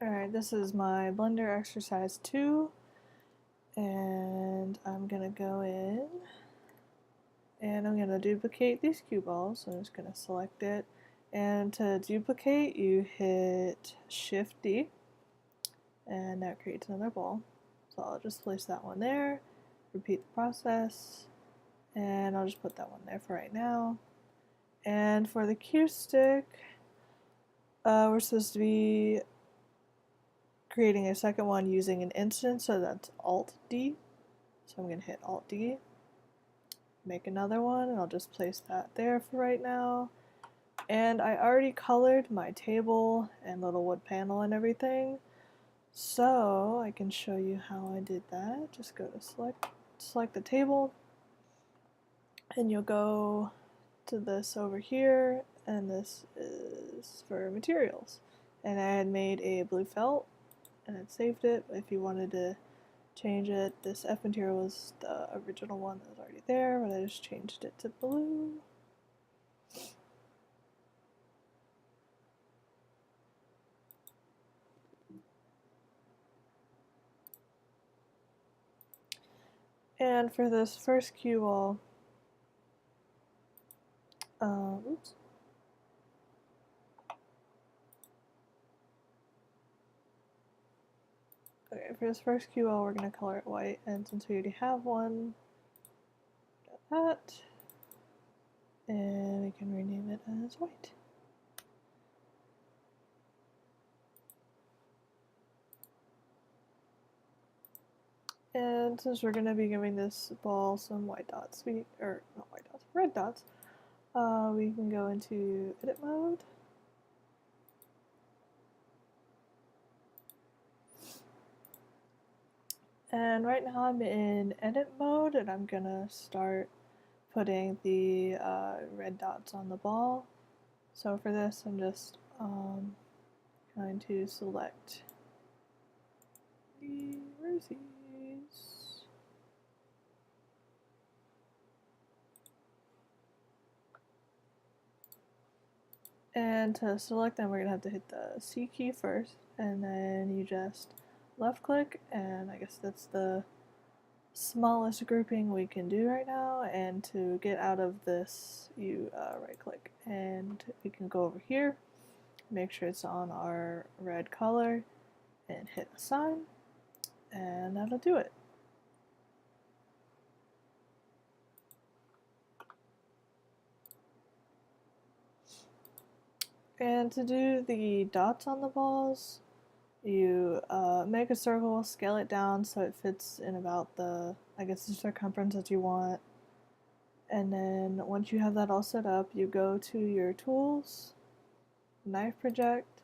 Alright, this is my Blender exercise 2, and I'm gonna go in and I'm gonna duplicate these cue balls. So I'm just gonna select it, and to duplicate you hit Shift D, and that creates another ball. So I'll just place that one there, repeat the process, and I'll just put that one there for right now. And for the cue stick, we're supposed to be creating a second one using an instance, so that's Alt D. So I'm going to hit Alt D, make another one, and I'll just place that there for right now. And I already colored my table and little wood panel and everything, so I can show you how I did that. Just go to select the table, and you'll go to this over here, and this is for materials. And I had made a blue felt and it saved it. If you wanted to change it, this F material was the original one that was already there, but I just changed it to blue. And for this first cue wall, oops. Okay, for this first cue wall, we're going to color it white, and since we already have one, got that, and we can rename it as white. And since we're going to be giving this ball some white dots, red dots, we can go into edit mode. And right now I'm in edit mode, and I'm gonna start putting the red dots on the ball. So for this, I'm just going to select the rosies. And to select them, we're gonna have to hit the C key first, and then you just left click, and I guess that's the smallest grouping we can do right now. And to get out of this, you right click, and we can go over here, make sure it's on our red color, and hit assign, and that'll do it. And to do the dots on the balls, you make a circle, scale it down so it fits in about the, I guess, the circumference that you want. And then once you have that all set up, you go to your tools, knife project,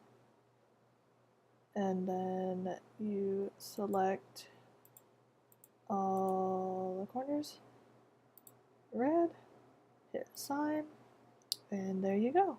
and then you select all the corners, red, hit assign, and there you go.